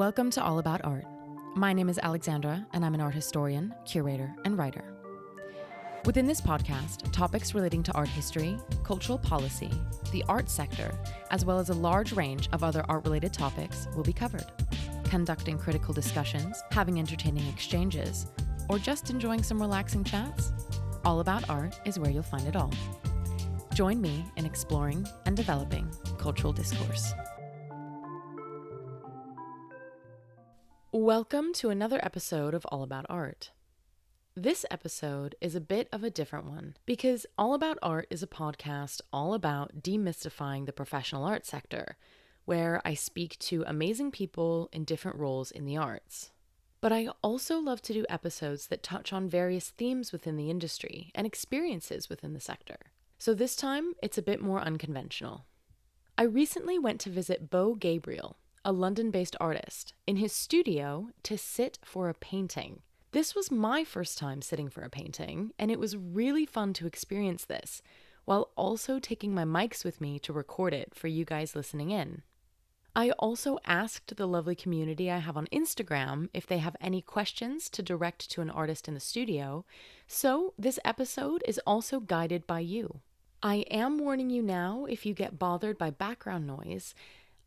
Welcome to All About Art. My name is Alexandra, and I'm an art historian, curator, and writer. Within this podcast, topics relating to art history, cultural policy, the art sector, as well as a large range of other art-related topics will be covered. Conducting critical discussions, having entertaining exchanges, or just enjoying some relaxing chats, All About Art is where you'll find it all. Join me in exploring and developing cultural discourse. Welcome to another episode of All About Art. This episode is a bit of a different one because All About Art is a podcast all about demystifying the professional art sector, where I speak to amazing people in different roles in the arts. But I also love to do episodes that touch on various themes within the industry and experiences within the sector. So this time, it's a bit more unconventional. I recently went to visit Beau Gabriel, a London-based artist, in his studio to sit for a painting. This was my first time sitting for a painting, and it was really fun to experience this, while also taking my mics with me to record it for you guys listening in. I also asked the lovely community I have on Instagram if they have any questions to direct to an artist in the studio, so this episode is also guided by you. I am warning you now if you get bothered by background noise.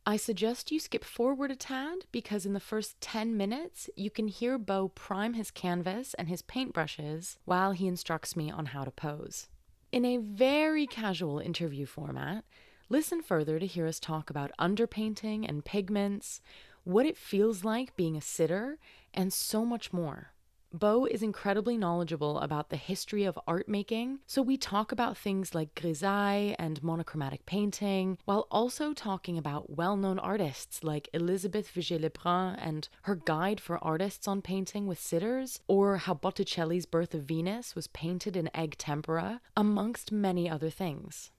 I suggest you skip forward a tad because in the first 10 minutes, you can hear Beau prime his canvas and his paintbrushes while he instructs me on how to pose. In a very casual interview format, listen further to hear us talk about underpainting and pigments, what it feels like being a sitter, and so much more. Beau is incredibly knowledgeable about the history of art making, so we talk about things like grisaille and monochromatic painting, while also talking about well-known artists like Elisabeth Vigée-Lebrun and her guide for artists on painting with sitters, or how Botticelli's Birth of Venus was painted in egg tempera, amongst many other things.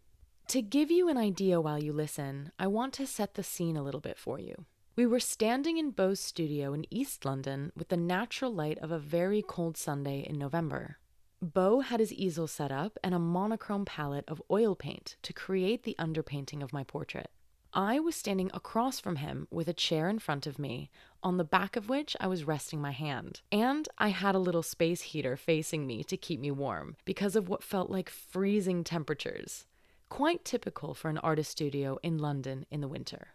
To give you an idea while you listen, I want to set the scene a little bit for you. We were standing in Beau's studio in East London with the natural light of a very cold Sunday in November. Beau had his easel set up and a monochrome palette of oil paint to create the underpainting of my portrait. I was standing across from him with a chair in front of me, on the back of which I was resting my hand. And I had a little space heater facing me to keep me warm because of what felt like freezing temperatures. Quite typical for an artist studio in London in the winter.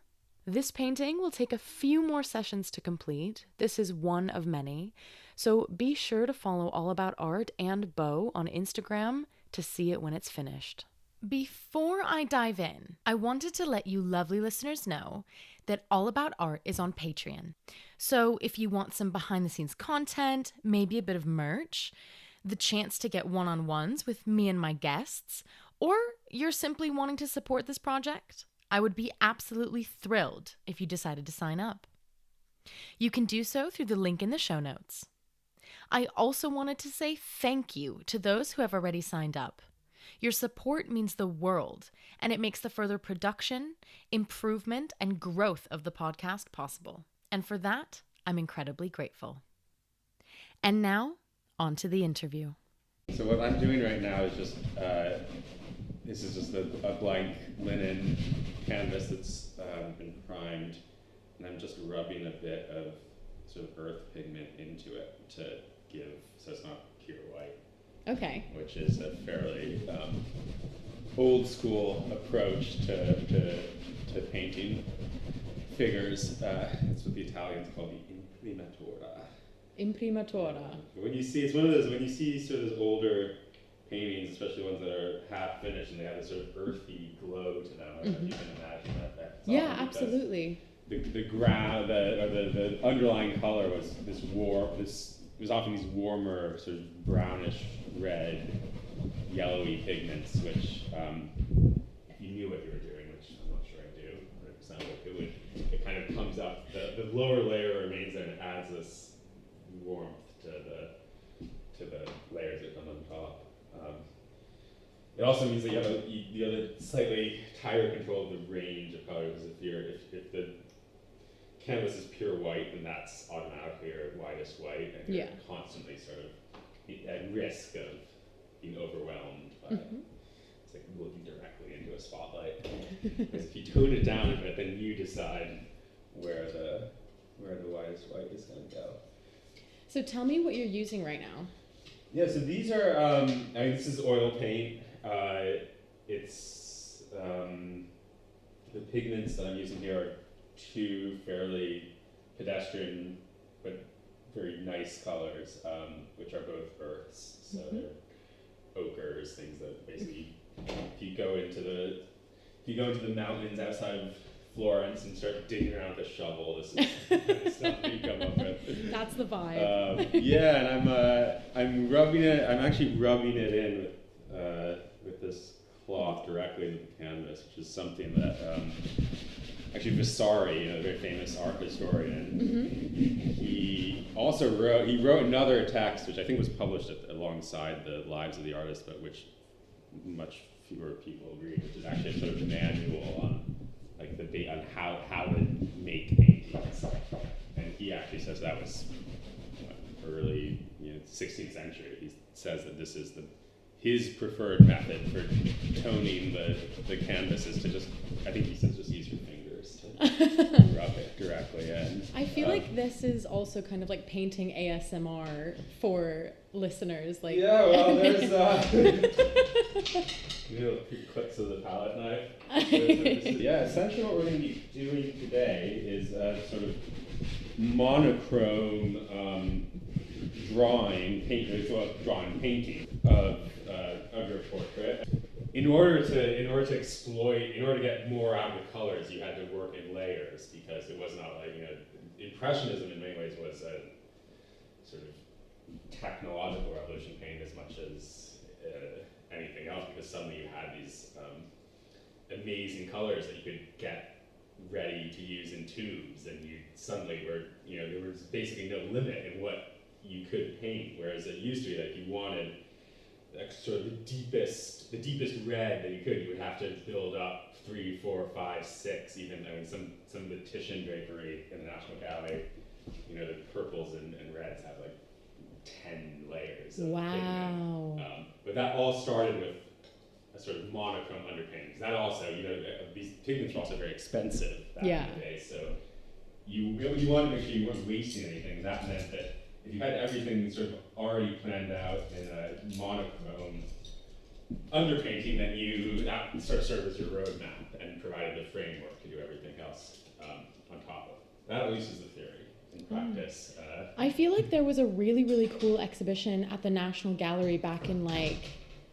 This painting will take a few more sessions to complete. This is one of many. So be sure to follow All About Art and Beau on Instagram to see it when it's finished. Before I dive in, I wanted to let you lovely listeners know that All About Art is on Patreon. So if you want some behind the scenes content, maybe a bit of merch, the chance to get one-on-ones with me and my guests, or you're simply wanting to support this project, I would be absolutely thrilled if you decided to sign up. You can do so through the link in the show notes. I also wanted to say thank you to those who have already signed up. Your support means the world, and it makes the further production, improvement, and growth of the podcast possible. And for that, I'm incredibly grateful. And now, on to the interview. So what I'm doing right now is just this is just a blank linen canvas that's been primed, and I'm just rubbing a bit of sort of earth pigment into it to give, so it's not pure white. Okay. Which is a fairly old school approach to painting figures. It's what the Italians call the imprimatura. Imprimatura. When you see, it's one of those, when you see sort of those older paintings, especially ones that are half finished and they have this sort of earthy glow to them. I don't know if you can imagine that. Yeah, absolutely. The underlying color was this was often these warmer, sort of brownish red, yellowy pigments, which if you knew what you were doing, which I'm not sure I do, but it sounds like it kind of comes up, the lower layer remains there and it adds this warmth to the layers that come on top. It also means that you have a slightly tighter control of the range of color, because if the canvas is pure white, then that's automatically your whitest white, and you're constantly sort of at risk of being overwhelmed by it's like looking directly into a spotlight. Because if you tone it down a bit, then you decide where the where the widest white is going to go. So tell me what you're using right now. Yeah, so these are, I mean, this is oil paint. It's, the pigments that I'm using here are two fairly pedestrian but very nice colors, which are both earths. So they're ochres, things that basically, if you go into the mountains outside of Florence and start digging around with a shovel, this is the kind of stuff that you come up with. That's the vibe. Yeah, and I'm rubbing it. I'm actually rubbing it in with this cloth directly into the canvas, which is something that actually Vasari, the very famous art historian, he also wrote another text which I think was published alongside the Lives of the Artists, but which much fewer people read, which is actually a sort of manual on on how to make paintings. And he actually says that was early 16th century. He says that this is his preferred method for toning the canvas is to I think he says just use your fingers to rub it directly in. I feel like this is also kind of like painting ASMR for listeners. Like yeah, well, there's clicks of the palette knife. Yeah, essentially what we're going to be doing today is sort of monochrome painting of your portrait. In order to get more out of the colors, you had to work in layers because it was not like Impressionism in many ways was a sort of technological revolution in painting as much as anything else, because suddenly you had these amazing colors that you could get ready to use in tubes, and you suddenly were, there was basically no limit in what you could paint, whereas it used to be like you wanted sort of the deepest red that you could. You would have to build up 3, 4, 5, 6, even. I mean, some of the Titian drapery in the National Gallery, the purples and reds have like 10 layers of pigment. But that all started with a sort of monochrome underpainting. Because that also, these pigments were also very expensive back in the day. So you wanted to make sure you weren't wasting anything. That meant that if you had everything sort of already planned out in a monochrome underpainting, then that sort of served as your roadmap and provided the framework to do everything else on top of. That at least is the theory. In practice. I feel like there was a really, really cool exhibition at the National Gallery back in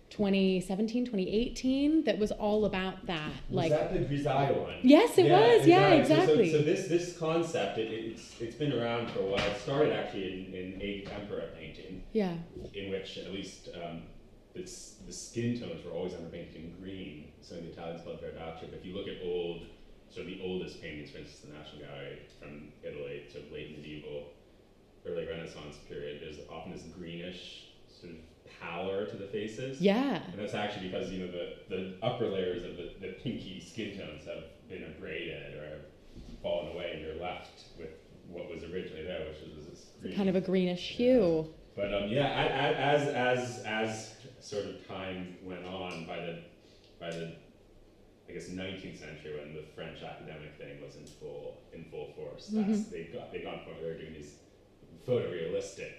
2017, 2018 that was all about that. Was that the Grisaille one? Yes, it was. Yeah, exactly. So this concept, it's been around for a while. It started actually in a tempera painting. Yeah. In which at least the skin tones were always underpainted in green. So the Italians called it Verdaccio. But if you look at the oldest paintings, for instance, the National Gallery from Italy, so late medieval, early Renaissance period, there's often this greenish sort of pallor to the faces. Yeah. And that's actually because, the upper layers of the pinky skin tones have been abraded or have fallen away, and you're left with what was originally there, which was this green. Kind of a greenish hue. But as sort of time went on, by the I guess 19th century, when the French academic thing was in full force, they'd gone to the point where they were doing these photorealistic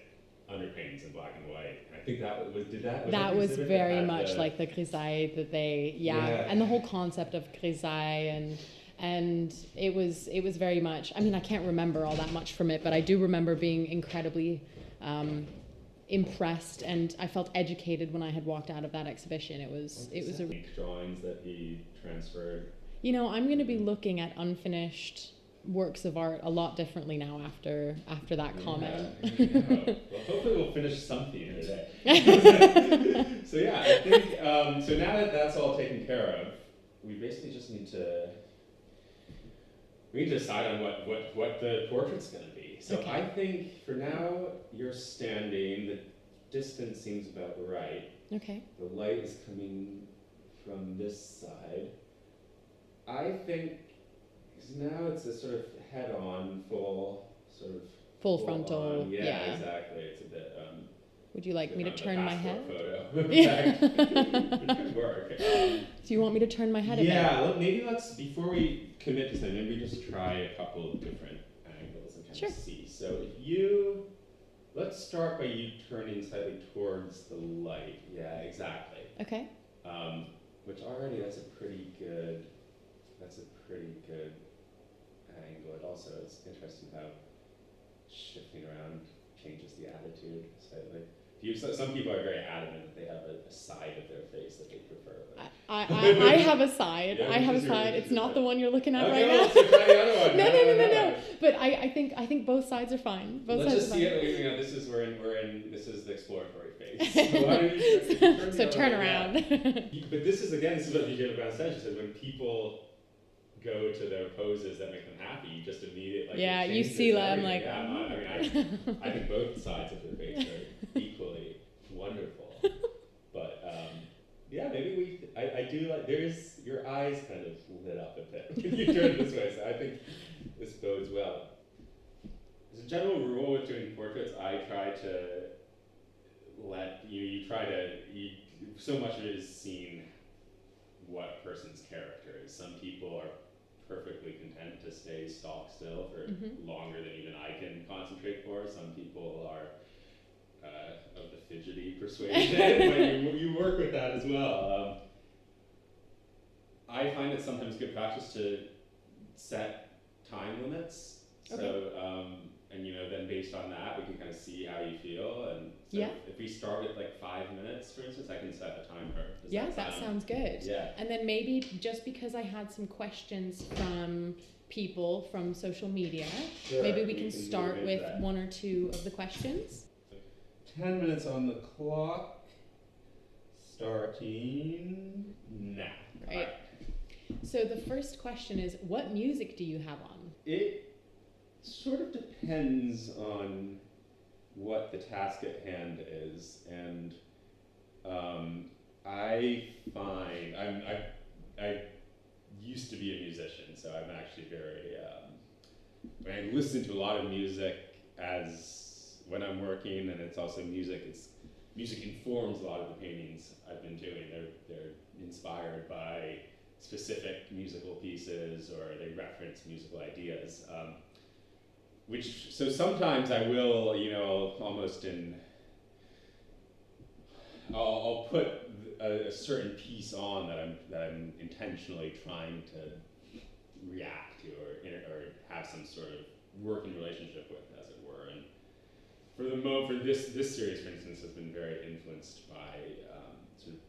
underpaintings in black and white. And I think that was very much like the Grisaille that and the whole concept of Grisaille and it was very much. I mean, I can't remember all that much from it, but I do remember being incredibly impressed, and I felt educated when I had walked out of that exhibition. It was drawings that he transferred. I'm going to be looking at unfinished works of art a lot differently now after that comment. Well, hopefully we'll finish something today. So yeah, I think so. Now that that's all taken care of, we basically just need to decide on what the portrait's going to be. So I think for now you're standing. The distance seems about right. Okay. The light is coming from this side. I think because now it's a sort of head-on, full frontal. Yeah, exactly. It's a bit. Would you like me to turn my head? Photo. It could work. Do you want me to turn my head a bit? Yeah, maybe let's, before we commit to something, maybe just try a couple of different angles and kind Sure. see. So let's start by you turning slightly towards the light. Yeah, exactly. Okay. Which already that's a pretty good angle. It also it's interesting how shifting around changes the attitude slightly. Some people are very adamant that they have a side of their face that they prefer. I have a side. Yeah, I have a side. It's not the one you're looking at okay, right well, now. so try the other one. No. But I think both sides are fine. Let's just see it. This is this is the exploratory phase. So why don't you turn around. But this is what DJ LeBron said. She said when people go to their poses that make them happy, you just immediately you see them like. I think both sides of their face are equally wonderful. But maybe I do like your eyes kind of lit up a bit when you turn this way. So I think this bodes well. As a general rule with doing portraits, I try to let so much of it is seeing what a person's character is. Some people are perfectly content to stay stock still for longer than even I can concentrate for. Some people are of the fidgety persuasion, but you work with that as well. I find it sometimes good practice to set time limits. Okay. So, and then based on that, we can kind of see how you feel. And so if we start with like 5 minutes, for instance, I can set a timer. That sounds good. Yeah. And then maybe just because I had some questions from people from social media, maybe we can start with one or two of the questions. 10 minutes on the clock. Starting now. Right. So the first question is, what music do you have on? It sort of depends on what the task at hand is, and I find I used to be a musician, so I'm actually very I listen to a lot of music when I'm working, and it's also music informs a lot of the paintings I've been doing. They're inspired by specific musical pieces, or they reference musical ideas. So sometimes I will, I'll put a certain piece on that I'm intentionally trying to react to or have some sort of working relationship with, as it were. And for this series, for instance, has been very influenced by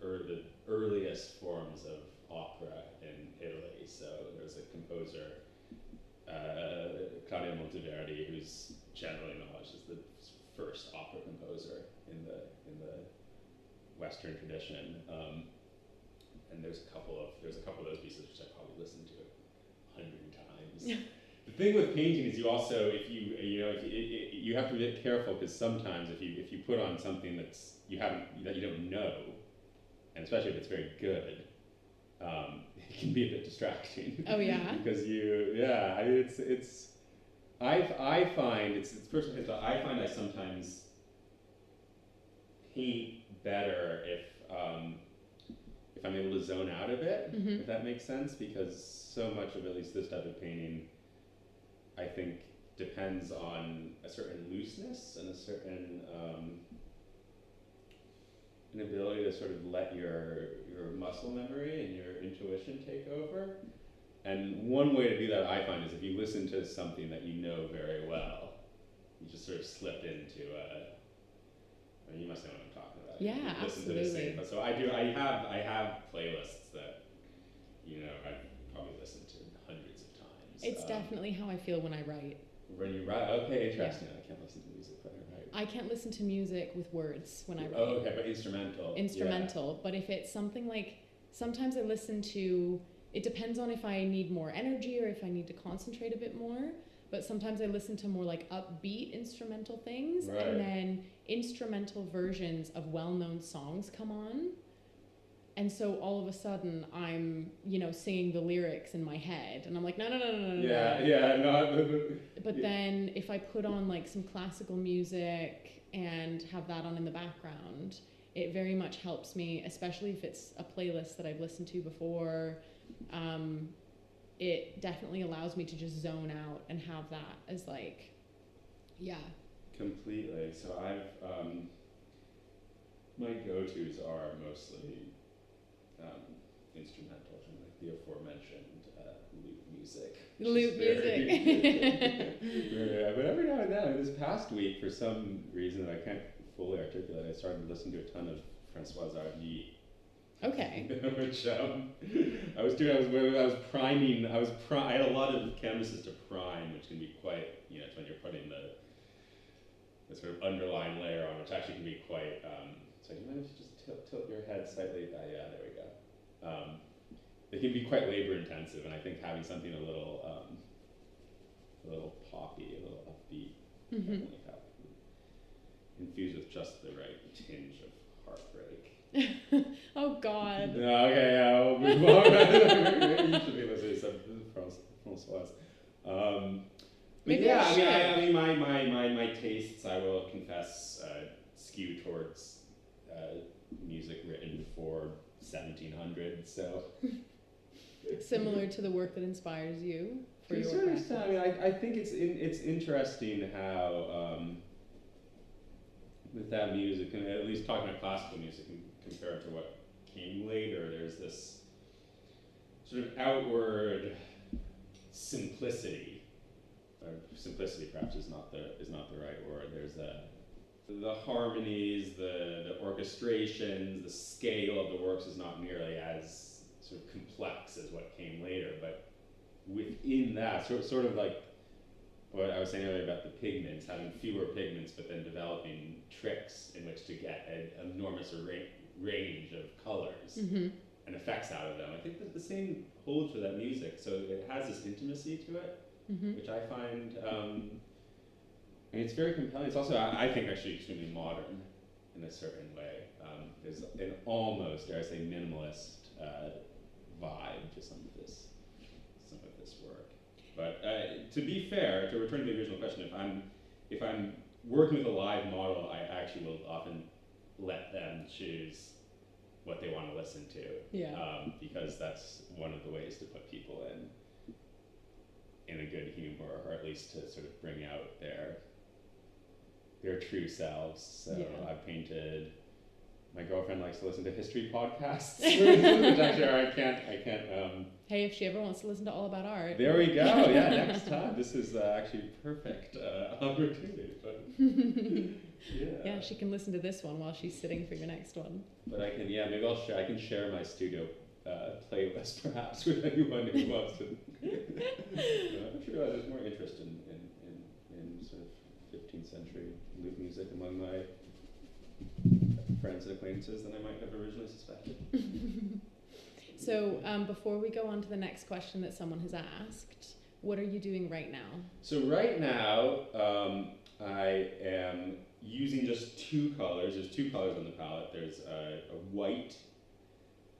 the earliest forms of opera in Italy. So there's a composer, Claudio Monteverdi, who's generally acknowledged as the first opera composer in the Western tradition. And there's a couple of those pieces which I probably listened to 100 times. The thing with painting is you also, you have to be a bit careful, because sometimes if you put on something that you don't know, and especially if it's very good, it can be a bit distracting. Oh yeah. Because I find I sometimes paint better if I'm able to zone out of it, if that makes sense, because so much of at least this type of painting, I think, depends on a certain looseness and a certain an ability to sort of let your muscle memory and your intuition take over. And one way to do that, I find, is if you listen to something that you know very well, you just sort of slip into you must know what I'm talking about. Yeah, absolutely. So I have playlists that I've probably listened to hundreds of times. It's definitely how I feel when I write. When you write, okay, interesting. Yeah. I can't listen to music when I write. I can't listen to music with words when I write. Oh, okay, but instrumental. Yeah. But if it's something like, sometimes I listen to, it depends on if I need more energy or if I need to concentrate a bit more. But sometimes I listen to more like upbeat instrumental things, right. And then instrumental versions of well-known songs come on. And so all of a sudden I'm, singing the lyrics in my head, and I'm like, no. No. But then if I put on like some classical music and have that on in the background, it very much helps me, especially if it's a playlist that I've listened to before. It definitely allows me to just zone out and have that as like Yeah. Completely. So my go-tos are mostly instrumental, and like the aforementioned lute music. Lute music. Yeah, but every now and then, this past week, for some reason that I can't fully articulate, I started listening to a ton of Francois Hardy. Okay. Which I was priming. I had a lot of canvases to prime, which can be quite, it's when you're putting the sort of underlying layer on, which actually can be quite. So you might just tilt your head slightly. Yeah, there we go. It can be quite labor intensive, and I think having something a little poppy, a little upbeat, definitely infused with just the right tinge of heartbreak. Oh God. No, okay, yeah, we'll move on. You should be able to say something, Francois. Maybe yeah, I I mean, my tastes, I will confess, skew towards music written before 1700. So similar to the work that inspires you for to your sort of practice. extent, I mean, I think it's interesting how with that music, and at least talking about classical music and compared to what came later, there's this sort of outward simplicity. Or simplicity perhaps is not the right word. There's the harmonies, the orchestrations, the scale of the works is not nearly as sort of complex as what came later, but within that, sort of like what I was saying earlier about the pigments, having fewer pigments, but then developing tricks in which to get an enormous range of colors and effects out of them. I think that the same holds for that music. So it has this intimacy to it, which I find, and it's very compelling. It's also, I think, actually extremely modern in a certain way. There's an almost, dare I say, minimalist vibe to some of this work. But to be fair, to return to the original question, if I'm working with a live model, I actually will often let them choose what they want to listen to. Yeah. Because that's one of the ways to put people in a good humor, or at least to sort of bring out their true selves. So Yeah. I've painted. My girlfriend likes to listen to history podcasts, which actually I can't. Hey, if she ever wants to listen to All About Art. There we go. Yeah, next time. This is actually perfect opportunity. But yeah, she can listen to this one while she's sitting for your next one. But I can, maybe I can share my studio playlist perhaps with anyone who wants to. I'm sure there's more interest in sort of 15th century lute music among my friends and acquaintances than I might have originally suspected. So before we go on to the next question that someone has asked, what are you doing right now? So right now, I am using just two colors. There's two colors on the palette. There's a white,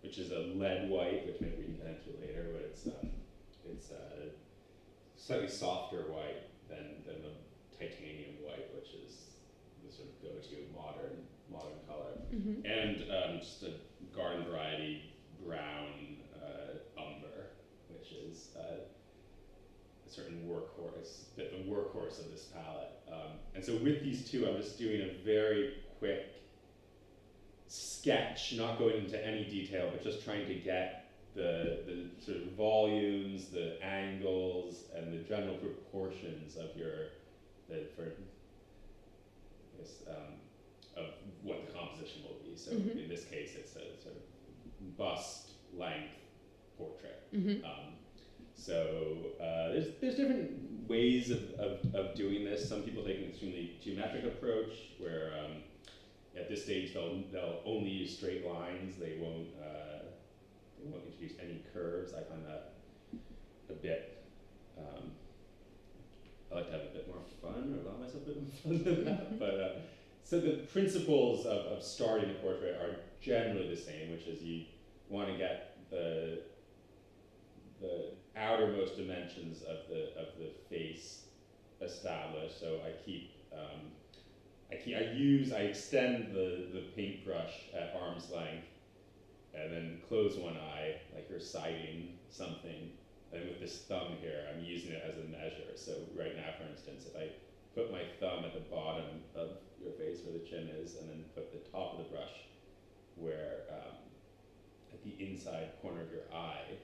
which is a lead white, which maybe we can get into later, but it's a slightly softer white than the titanium white, which is the sort of go-to modern color. And just a garden variety brown umber, which is a certain workhorse, the workhorse of this palette. And so with these two, I'm just doing a very quick sketch, not going into any detail, but just trying to get the sort of volumes, the angles, and the general proportions of of what the composition will be. So in this case, it's a sort of bust length portrait. So there's different ways of doing this. Some people take an extremely geometric approach, where at this stage they'll only use straight lines. They won't introduce any curves. I find that a bit. I like to have a bit more fun, or allow myself a bit more fun than that. But so the principles of starting a portrait are generally the same, which is you want to get the outermost dimensions of the face established. So I extend the paintbrush at arm's length, and then close one eye like you're sighting something. And with this thumb here, I'm using it as a measure. So right now, for instance, if I put my thumb at the bottom of your face where the chin is, and then put the top of the brush where at the inside corner of your eye.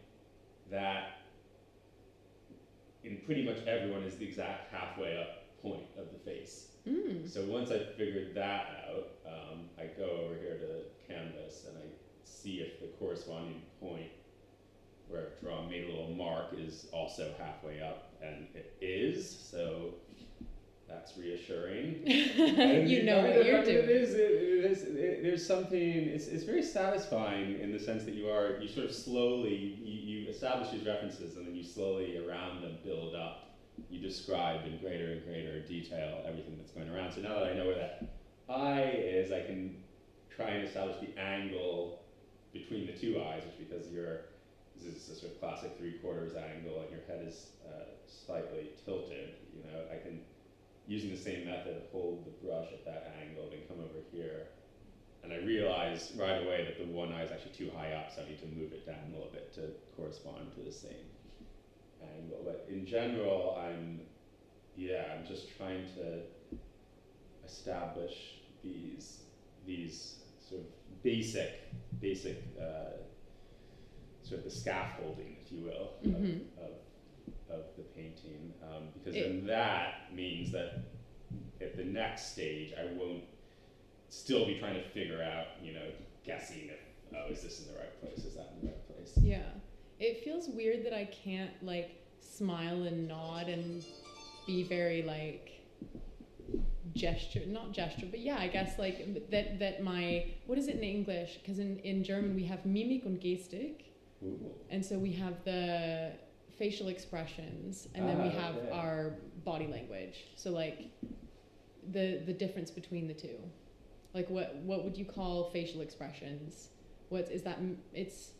That in pretty much everyone is the exact halfway up point of the face. So once I figured that out, I go over here to canvas and I see if the corresponding point where I've drawn, made a little mark, is also halfway up, and it is, so that's reassuring. You know what you're doing. There's something, it's very satisfying in the sense that you sort of slowly, you establish these references and then you slowly around them build up. You describe in greater and greater detail everything that's going around. So now that I know where that eye is, I can try and establish the angle between the two eyes, which because this is a sort of classic 3/4 angle and your head is slightly tilted, I can, using the same method, hold the brush at that angle, then come over here. And I realize right away that the one eye is actually too high up, so I need to move it down a little bit to correspond to the same angle. But in general, I'm just trying to establish these sort of basic sort of the scaffolding, if you will, of the painting, because then that means that at the next stage I won't still be trying to figure out, guessing if, is this in the right place, is that in the right place? Yeah. It feels weird that I can't smile and nod and be very not gesture, but yeah, I guess that my, what is it in English? Because in German we have Mimik und Gestik. Ooh. And so we have the facial expressions, and then we have our body language. So the difference between the two. What would you call facial expressions? It's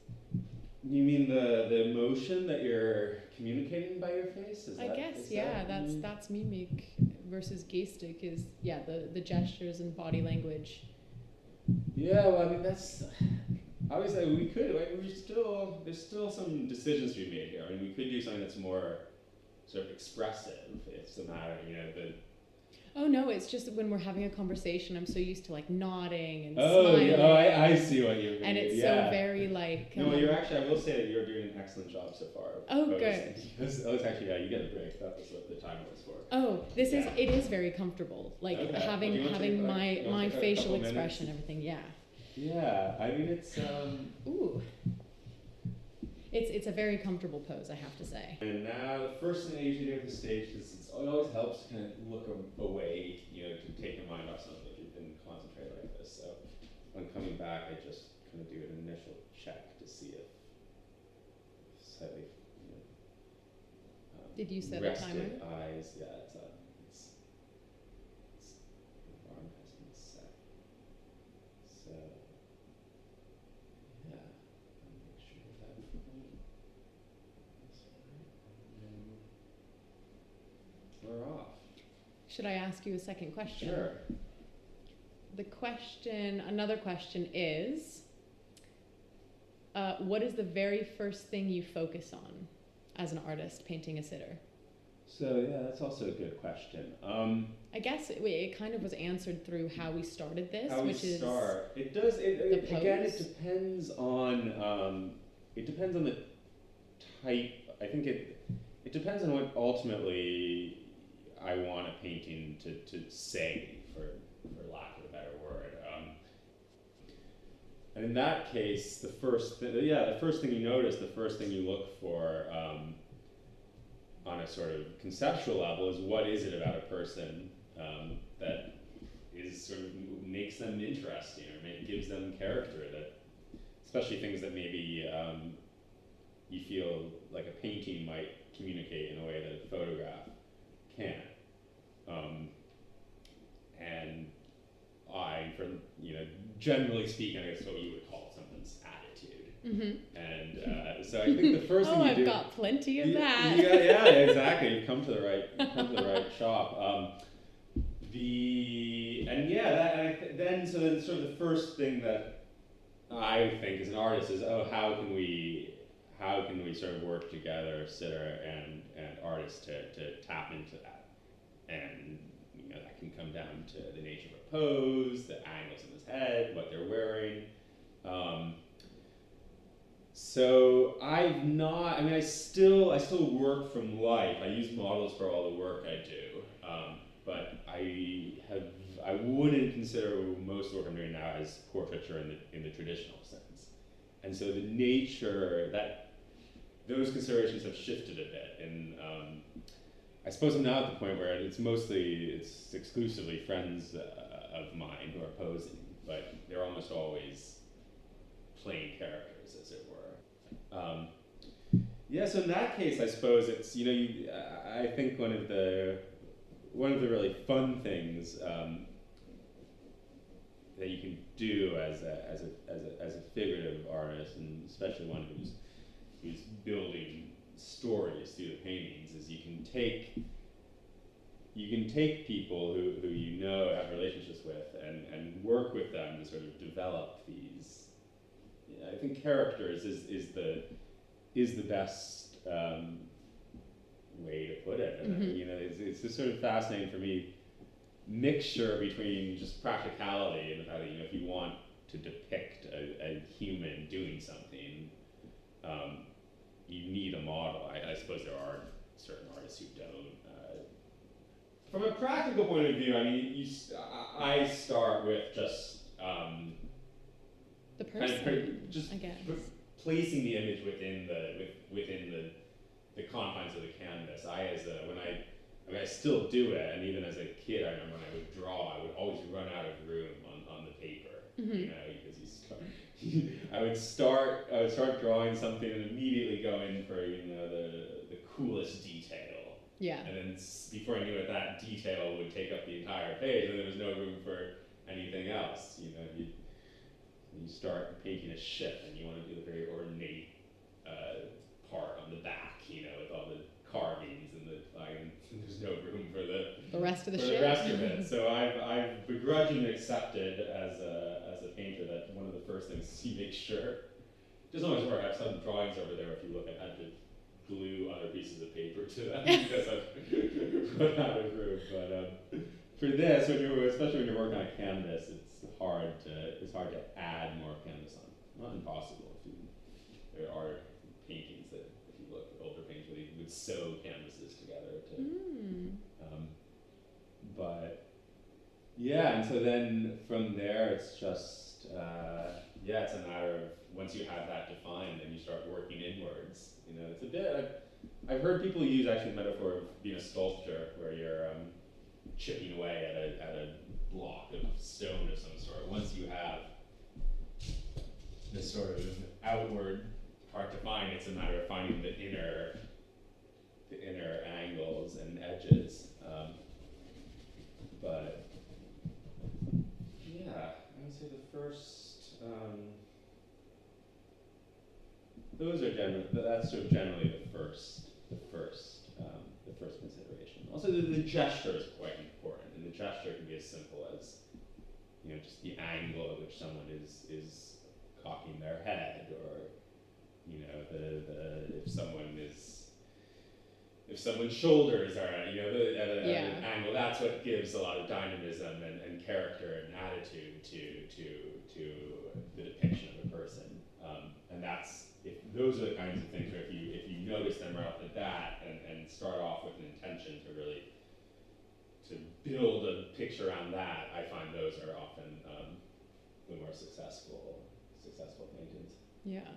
You mean the emotion that you're communicating by your face? That's mimic versus gestic is the gestures and body language. Yeah, well, I mean that's obviously we could. There's still some decisions to be made here. I mean, we could do something that's more sort of expressive. It's the matter, Oh no, it's just when we're having a conversation, I'm so used to nodding and smiling. Yeah, I see what you mean. And it's so very No, you're actually. I will say that you're doing an excellent job so far. Oh, good. You get a break. That was what the timer was for. Oh, it is very comfortable. Having my facial expression, everything. Yeah. Yeah, I mean it's. Ooh. It's a very comfortable pose, I have to say. And now the first thing I usually do at the stage is it always helps to kind of look away, to take your mind off something if you've been concentrating like this. So when coming back, I just kind of do an initial check to see if slightly, did you set rested a timer? Eyes, yeah, it's the alarm has been set. So yeah, I'll make sure that that's right. And then we're off. Should I ask you a second question? Sure. Another question is, what is the very first thing you focus on as an artist painting a sitter? So yeah, that's also a good question. I guess it kind of was answered through how we started this, It does. Again, it depends on. It depends on the type. I think it depends on what ultimately I want a painting to say, for lack of a better word. And in that case, the first thing you notice, the first thing you look for on a sort of conceptual level is what is it about a person that is sort of makes them interesting or gives them character, that especially things that maybe you feel like a painting might communicate in a way that a photograph can't. And generally speaking, I guess what you would call someone's attitude. Mm-hmm. And so I think the first thing you do. I've got plenty of that. Yeah, exactly. You've come to the right shop. Then sort of the first thing that I think as an artist is, how can we sort of work together, sitter and artist, to tap into that and that can come down to the nature of a pose, the angles in his head, what they're wearing. So I've not. I mean, I still work from life. I use models for all the work I do, but I wouldn't consider most of the work I'm doing now as portraiture in the traditional sense. And so the nature that those considerations have shifted a bit, and I suppose I'm now at the point where it's exclusively friends of mine who are posing, but they're almost always playing characters, as it were. Yeah, so in that case, I suppose it's I think one of the really fun things that you can do as a figurative artist, and especially one who's building stories through the paintings, is you can take people who have relationships with and work with them to sort of develop these. I think characters is the best way to put it. And it's this sort of fascinating for me mixture between just practicality and the fact that if you want to depict a human doing something, you need a model. I suppose there are certain artists who don't. From a practical point of view, I mean, I start with just the person, I guess. Placing the image within the confines of the canvas. I still do it, and even as a kid, I remember when I would draw, I would always run out of room on the paper, because I would start drawing something and immediately go in for the coolest detail. Yeah. And then before I knew it, that detail would take up the entire page, and there was no room for anything else. You start painting a ship, and you want to do the very ornate part on the back, with all the carvings and there's no room for the rest of the ship. The rest of it. So I've begrudgingly accepted as a painter that one of the first things is you make sure. It doesn't always work. I have some drawings over there. If you look, I've had to glue other pieces of paper to them because I've run out of room. But for this, especially when you're working on canvas, it's hard to add more canvas on. Not impossible. There are paintings that, if you look at older paintings, where they would sew canvases together but yeah, and so then from there, it's just it's a matter of once you have that defined, then you start working inwards. It's a bit. I've heard people use actually the metaphor of being a sculptor, where you're chipping away at a block of stone of some sort. Once you have this sort of outward part defined, it's a matter of finding the inner angles and edges. But yeah, I would say the first. That's sort of generally the first consideration. Also, the gesture is quite important, and the gesture can be as simple as just the angle at which someone is cocking their head, or if someone's shoulders are at an angle. That's what gives a lot of dynamism and character and attitude to the depiction of a person. And those are the kinds of things where if you notice them right off the bat and start off with an intention to build a picture around that, I find those are often the more successful paintings. Yeah.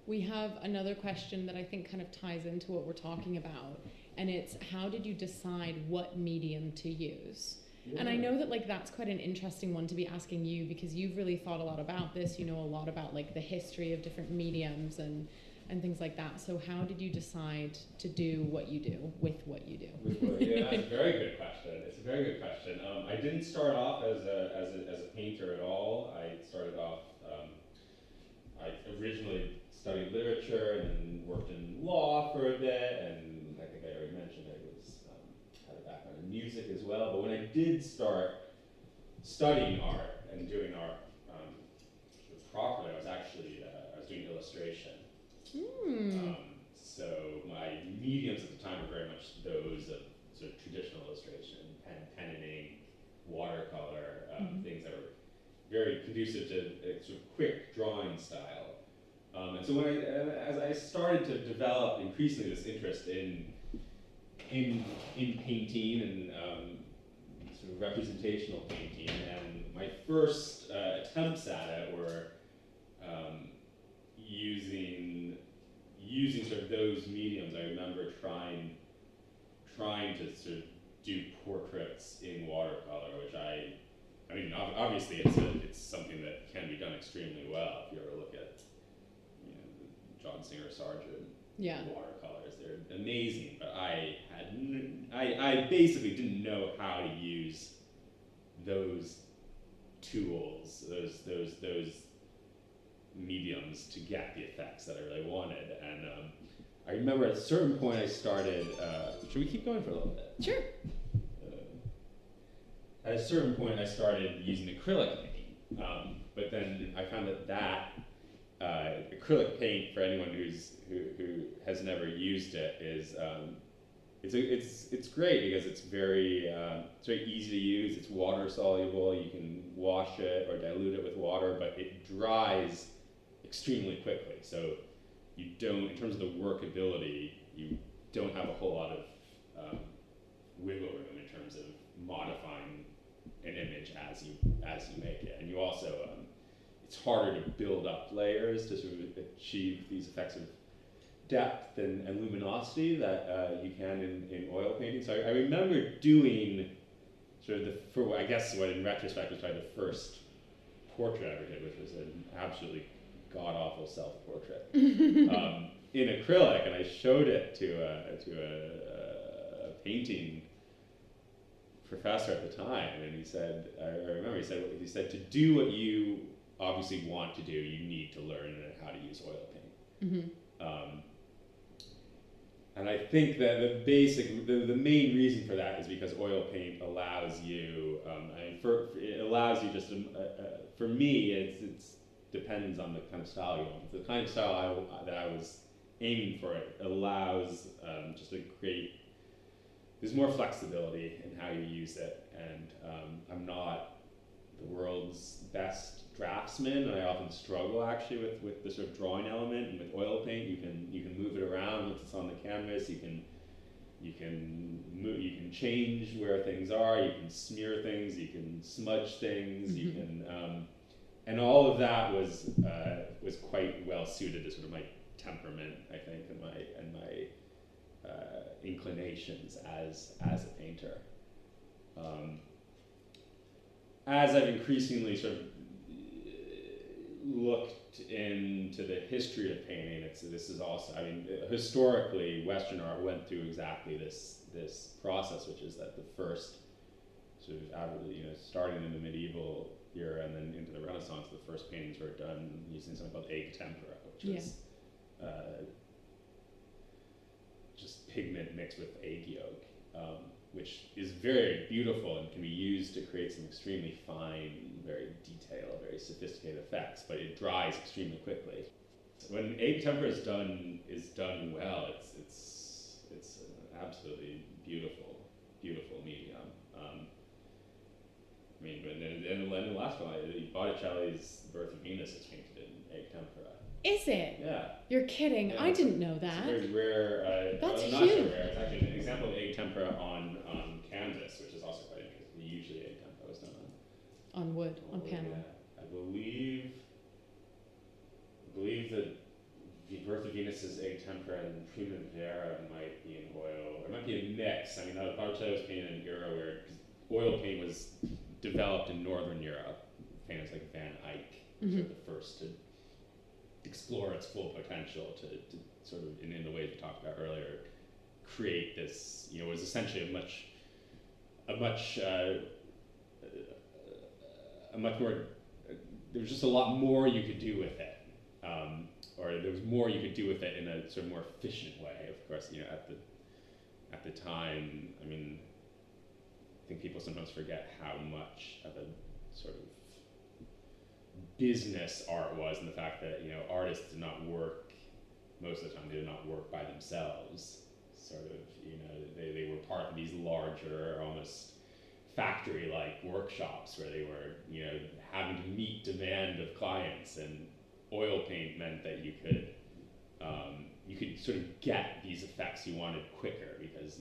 We have another question that I think kind of ties into what we're talking about, and it's how did you decide what medium to use? Yeah. And I know that that's quite an interesting one to be asking you, because you've really thought a lot about this. You know a lot about the history of different mediums and things like that. So how did you decide to do what you do with what you do? Yeah, that's a very good question. It's a very good question. I didn't start off as a painter at all. I started off. I originally studied literature and then worked in law for a bit, and I think I already mentioned I had a background in music as well. But when I did start studying art and doing art properly, I was doing illustration. So my mediums at the time were very much those of sort of traditional illustration, pen and very conducive to a sort of quick drawing style. And so as I started to develop increasingly this interest in painting and sort of representational painting, and my first attempts at it were using sort of those mediums. I remember trying to sort of do portraits in watercolor, which I mean, obviously it's something that can be done extremely well. If you ever look at, you know, the John Singer Sargent watercolors, they're amazing. But I basically didn't know how to use those tools, those mediums to get the effects that I really wanted. And I remember at a certain point I started. Should we keep going for a little bit? Sure. At a certain point, I started using acrylic paint, but then I found that acrylic paint, for anyone who has never used it, is it's great because it's very easy to use. It's water soluble. You can wash it or dilute it with water, but it dries extremely quickly. So you don't, in terms of the workability, you don't have a whole lot of wiggle room in terms of modifying an image as you make it. And you also it's harder to build up layers to sort of achieve these effects of depth and luminosity that you can in oil painting. So I remember doing sort of I guess what in retrospect was probably the first portrait I ever did, which was an absolutely god-awful self-portrait in acrylic, and I showed it to a painting professor at the time, and he said, I remember he said to do what you obviously want to do, you need to learn how to use oil paint. Mm-hmm. And I think that the main reason for that is because oil paint allows you, it allows you just, for me, it's depends on the kind of style you want. The kind of style that I was aiming for, it allows just to create, there's more flexibility in how you use it, and I'm not the world's best draftsman, and I often struggle actually with the sort of drawing element. And with oil paint, you can move it around once it's on the canvas. You can change where things are. You can smear things. You can smudge things. You can, and all of that was quite well suited to sort of my temperament, I think, and my inclinations as a painter. As I've increasingly sort of looked into the history of painting, this is also, I mean, historically, Western art went through exactly this process, which is that the first sort of, you know, starting in the medieval era and then into the Renaissance, the first paintings were done using something called egg tempera, which is just pigment mixed with egg yolk, which is very beautiful and can be used to create some extremely fine, very detailed, very sophisticated effects, but it dries extremely quickly. When egg tempera is done well, it's an absolutely beautiful medium. I mean, and the last one, Botticelli's Birth of Venus is painted in egg tempera. Is it? Yeah. You're kidding. Yeah, I didn't know that. It's a very rare. That's huge. Not so rare. It's actually an example of egg tempera on canvas, which is also quite interesting. Usually egg tempera was done on wood, on panel. Yeah. I believe that the Birth of Venus is egg tempera and Primavera might be in oil. It might be a mix. I mean, Botticelli was painted in an era where oil paint was developed in Northern Europe. Painters like Van Eyck were the first to explore its full potential to sort of, in the ways we talked about earlier, create this, you know, it was essentially a much more, there was just a lot more you could do with it, or there was more you could do with it in a sort of more efficient way. Of course, you know, at the time, I mean, I think people sometimes forget how much of a sort of business art was, and the fact that, you know, artists did not work, most of the time they did not work by themselves. Sort of, you know, they were part of these larger, almost factory-like workshops where they were, having to meet demand of clients, and oil paint meant that you could sort of get these effects you wanted quicker, because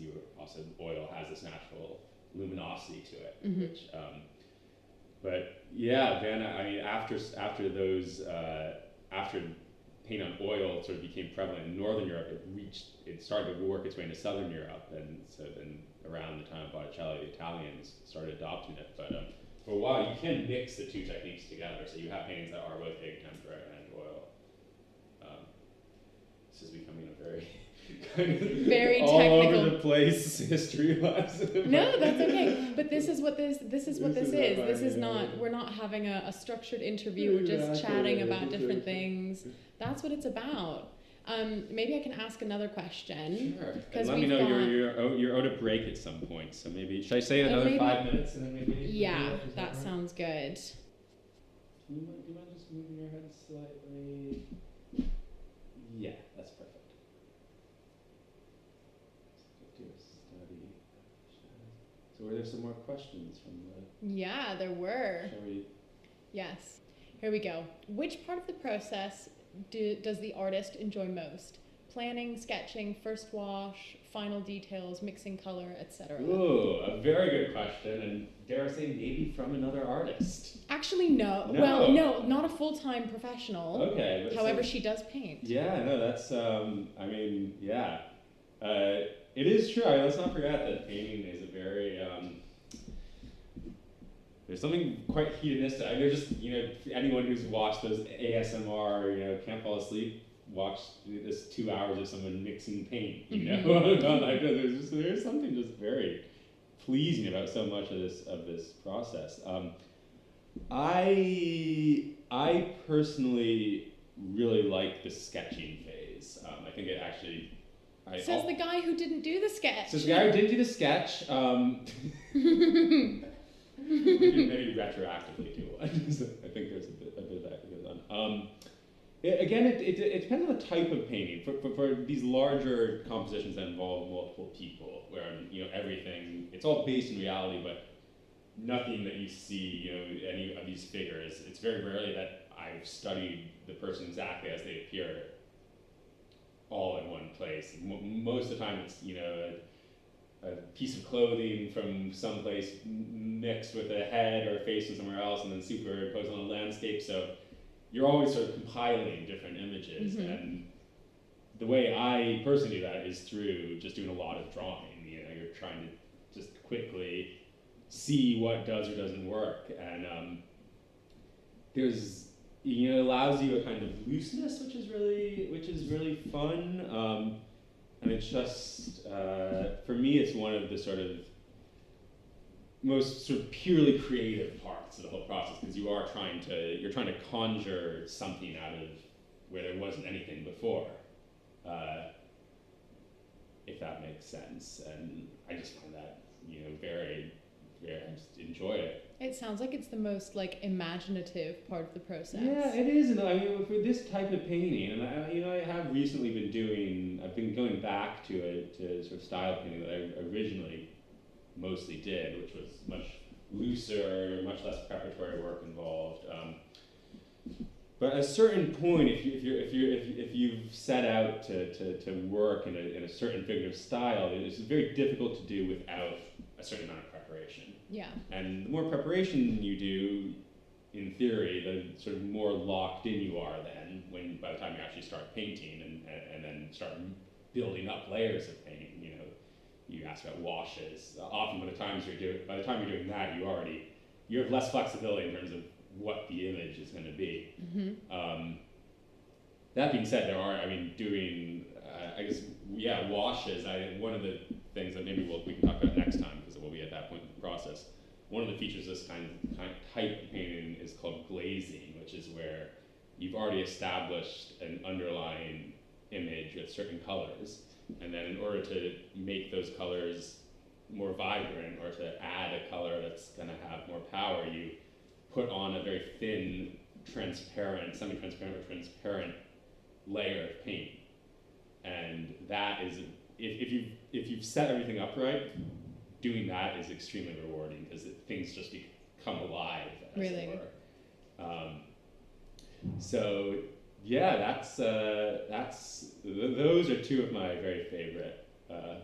oil has this natural luminosity to it, Mm-hmm. which but yeah, then after paint on oil sort of became prevalent in Northern Europe, it started to work its way into Southern Europe, and so then around the time of Botticelli, the Italians started adopting it. But for a while, you can mix the two techniques together. So you have paintings that are both egg tempera and oil. This is becoming a very very all technical, over the place history lesson. No, that's okay. But this is what this is. This is not not. We're not having a structured interview. We're just chatting about different things. That's what it's about. Maybe I can ask another question. Sure. Because Let me know you're owed a break at some point. So maybe should I say another 5 minutes and then maybe? Yeah, that sounds good. Do you mind just moving your head slightly? Yeah, that's perfect. Do a study. So were there some more questions from the? Yeah, there were. Shall we? Yes. Here we go. Which part of the process does the artist enjoy most? Planning, sketching, first wash, final details, mixing color, etc. Ooh, a very good question, and dare I say, maybe from another artist. Actually, no. No. Well, no, not a full-time professional. Okay. But However, she does paint. Yeah, no, that's, yeah. It is true. Let's not forget that painting is a very, there's something quite hedonistic. There's just, anyone who's watched those ASMR, can't fall asleep, watch this 2 hours of someone mixing paint, there's something just very pleasing about so much of this process. I personally really like the sketching phase. I think it actually. Says the guy who didn't do the sketch. Says the guy who didn't do the sketch. We can maybe retroactively do one. I think there's a bit of that goes on. It depends on the type of painting. For these larger compositions that involve multiple people, where everything, it's all based in reality, but nothing that you see, any of these figures, it's very rarely that I've studied the person exactly as they appear all in one place. Most of the time it's, a piece of clothing from someplace mixed with a head or a face from somewhere else and then superimposed on a landscape. So you're always sort of compiling different images. Mm-hmm. And the way I personally do that is through just doing a lot of drawing. You're trying to just quickly see what does or doesn't work. And it allows you a kind of looseness, which is really fun. And it's just, for me, it's one of the sort of most sort of purely creative parts of the whole process, because you're trying to conjure something out of where there wasn't anything before, if that makes sense. And I just find that, very, very, I just enjoy it. It sounds like it's the most imaginative part of the process. Yeah, it is. And for this type of painting, and I have recently I've been going back to sort of style painting that I originally mostly did, which was much looser, much less preparatory work involved. But at a certain point, if you've set out to work in a certain figurative style, it's very difficult to do without a certain amount of preparation. Yeah. And the more preparation you do, in theory, the sort of more locked in you are then, by the time you actually start painting and then start building up layers of paint. You asked about washes. Often by the time you're doing that, you have less flexibility in terms of what the image is going to be. Mm-hmm. That being said, doing washes. One of the things that maybe we can talk about next time, because we'll be at that point in the process. One of the features of this kind of type of painting is called glazing, which is where you've already established an underlying image with certain colors, and then in order to make those colors more vibrant, or to add a color that's going to have more power, you put on a very thin, transparent, semi-transparent or transparent layer of paint. And that is, if you've set everything up right, doing that is extremely rewarding because things just become alive, as Really? it were. So yeah, those are two of my very favorite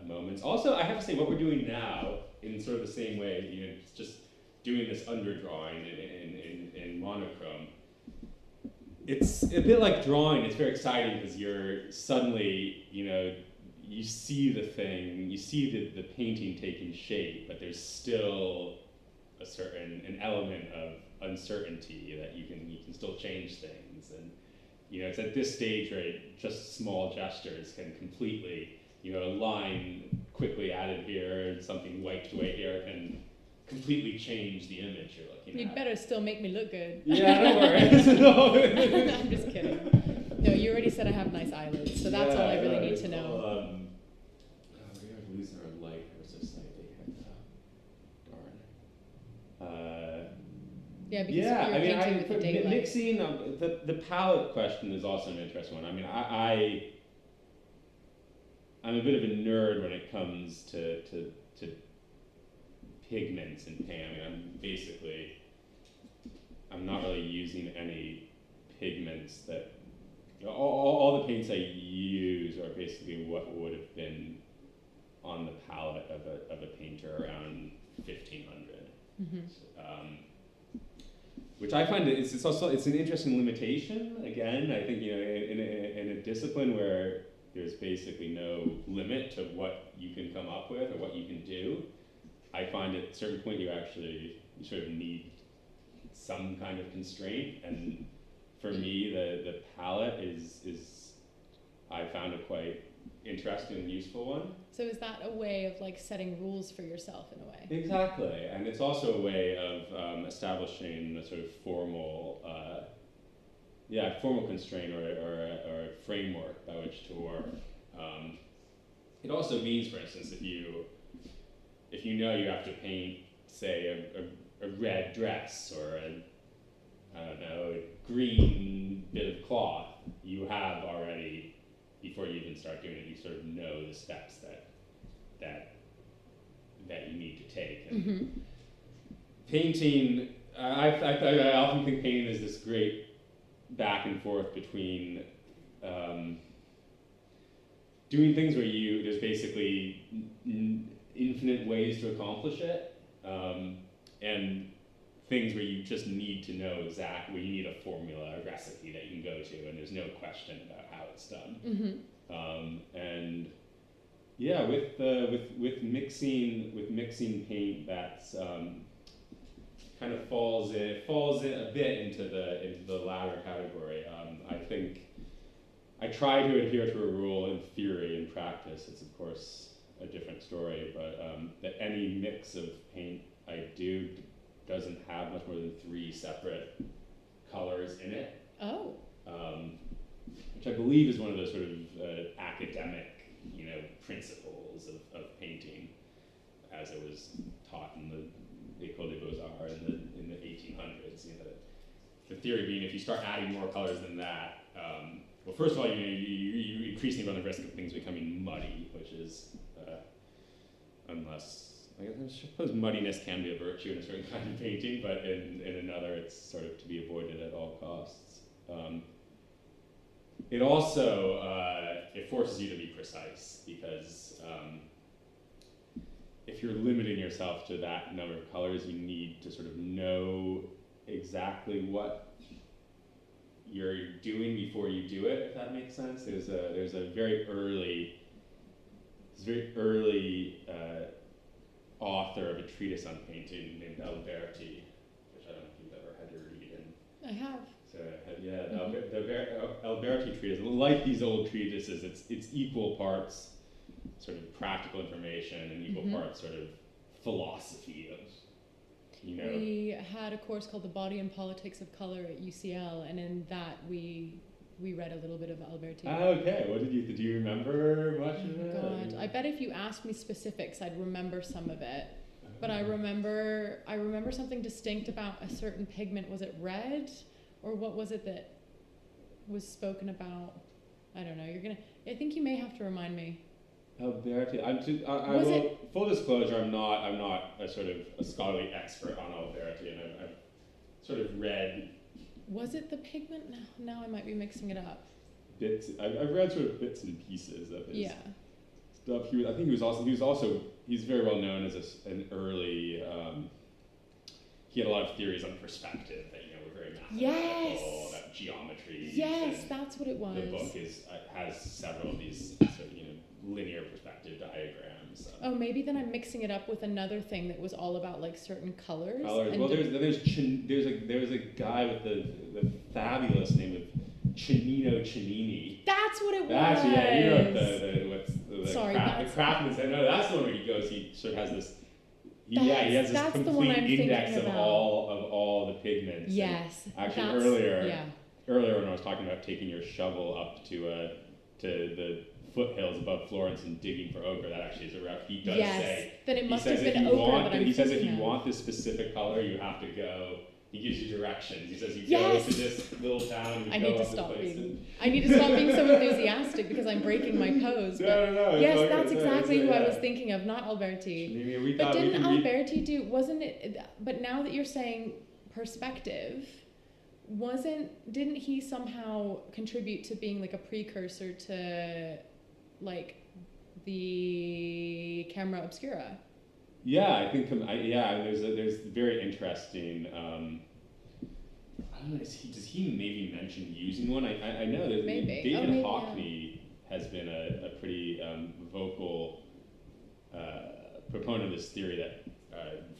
moments. Also, I have to say, what we're doing now, in sort of the same way, you know, it's just doing this underdrawing in monochrome. It's a bit like drawing. It's very exciting because you're suddenly, you know, you see the thing, you see the painting taking shape, but there's still an element of uncertainty that you can still change things. And you know, it's at this stage where just small gestures can completely, you know, a line quickly added here and something wiped away here can completely change the image you're looking at. You'd better still make me look good. Yeah, don't worry. No. I'm just kidding. No, you already said I have nice eyelids, so that's all I really need to know. Well, we are losing our light ever so slightly. Darn. Yeah, because yeah, you're I mean, painting with the daylight. mixing the palette question is also an interesting one. I mean, I'm a bit of a nerd when it comes to pigments in paint. I mean, I'm not really using any pigments that, all the paints I use are basically what would have been on the palette of a painter around 1500. Mm-hmm. Which I find it's an interesting limitation. Again, I think, you know, in a discipline where there's basically no limit to what you can come up with or what you can do, I find at a certain point you sort of need some kind of constraint. And for me, the palette is I found a quite interesting and useful one. So is that a way of like setting rules for yourself in a way? Exactly, and it's also a way of establishing a sort of formal constraint or a framework by which to work. It also means, for instance, if you know you have to paint, say, a red dress or a green bit of cloth, you have already, before you even start doing it, you sort of know the steps that you need to take. And Mm-hmm. painting, I often think painting is this great back and forth between doing things where there's basically infinite ways to accomplish it, and things where you just need to know exactly, where you need a formula, a recipe that you can go to, and there's no question about how it's done. Mm-hmm. And yeah, with mixing paint, that's kind of falls in a bit into the latter category. I think I try to adhere to a rule in theory. In practice, it's of course a different story, but that any mix of paint I do doesn't have much more than 3 separate colors in it. Oh. Which I believe is one of those sort of academic, you know, principles of painting, as it was taught in the École des Beaux-Arts in the 1800s. You know, the theory being, if you start adding more colors than that, well, first of all, you increasingly run the risk of things becoming muddy, which is unless. I suppose muddiness can be a virtue in a certain kind of painting, but in another, it's sort of to be avoided at all costs. It also it forces you to be precise, because if you're limiting yourself to that number of colors, you need to sort of know exactly what you're doing before you do it, if that makes sense. There's a very early author of a treatise on painting named Alberti, which I don't know if you've ever had to read. And I have. so yeah, the Alberti treatise, like these old treatises, it's equal parts sort of practical information and equal parts sort of philosophy of, you know. We had a course called The Body and Politics of Color at UCL, and in that we read a little bit of Alberti. Okay, what do you remember much of it? God, I bet if you asked me specifics, I'd remember some of it. But I remember something distinct about a certain pigment. Was it red, or what was it that was spoken about? I don't know. I think you may have to remind me. Alberti. Was it- full disclosure, I'm not a sort of a scholarly expert on Alberti, and I've sort of read Was it the pigment? No, now I might be mixing it up. bits. I've read sort of bits and pieces of his Yeah. stuff. He's very well known as an early. He had a lot of theories on perspective that were very mathematical, Yes. about geometry. Yes, and that's what it was. the book has several of these sort of linear perspective diagrams. Oh, maybe then I'm mixing it up with another thing that was all about like certain colors. and Well, there's a guy with the fabulous name of Cennino Cennini. That's what it was. Actually, yeah, he wrote the Craftsman's. No, that's the one where he goes. He sort of has this. He has this that's the one I'm complete index thinking of about. all the pigments. Yes. And actually, that's- earlier when I was talking about taking your shovel up to the foothills above Florence and digging for ochre, that actually is a rep. He does say. Then it must have if been you ochre want, that I'm he says if thinking you of. want this specific color, you have to go. He gives you directions. He says you Yes. go to this little town. You I go need to up this stop place being. I need to stop being so enthusiastic because I'm breaking my pose. But No. yes, it's that's okay, exactly who I yeah. was thinking of, not Alberti. Maybe we But thought we didn't could read. Alberti do? Wasn't it? But now that you're saying perspective, didn't he somehow contribute to being like a precursor to, like, the camera obscura? Yeah, I think. There's very interesting. I don't know. Does he maybe mention using one? I know that Maybe. David Maybe, Hockney has been a pretty vocal proponent of this theory that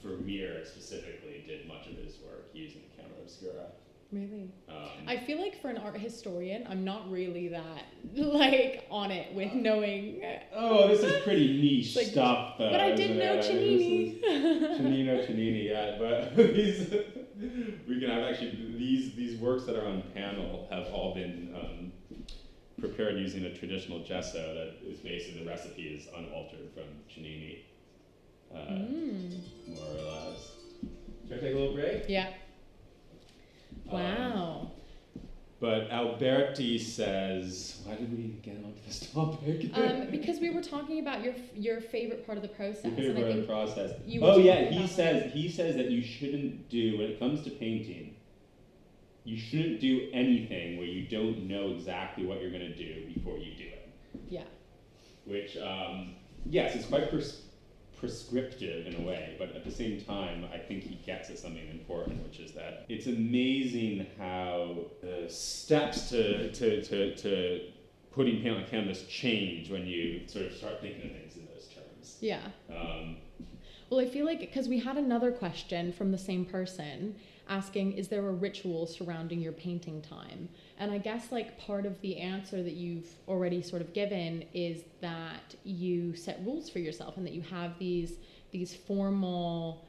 Vermeer specifically did much of his work using the camera obscura. Really? I feel like for an art historian, I'm not really that like on it with knowing. Oh, this is pretty niche Like, stuff. But I did know Cennini. Cennini, yeah. But we can have actually these works that are on panel have all been prepared using a traditional gesso that is basically the recipe is unaltered from Cennini, more or less. Should I take a little break? Yeah. Wow. But Alberti says, why did we get onto this topic? Because we were talking about your favorite part of the process. Your favorite and I part of think the process. you were Oh yeah, talking he about says that you shouldn't do, when it comes to painting, you shouldn't do anything where you don't know exactly what you're going to do before you do it. Yeah. Which, yes, it's quite prescriptive in a way, but at the same time, I think he gets at something important, which is that it's amazing how the steps to putting paint on canvas change when you sort of start thinking of things in those terms. Yeah. Well, I feel like because we had another question from the same person asking, is there a ritual surrounding your painting time? And I guess like part of the answer that you've already sort of given is that you set rules for yourself and that you have these formal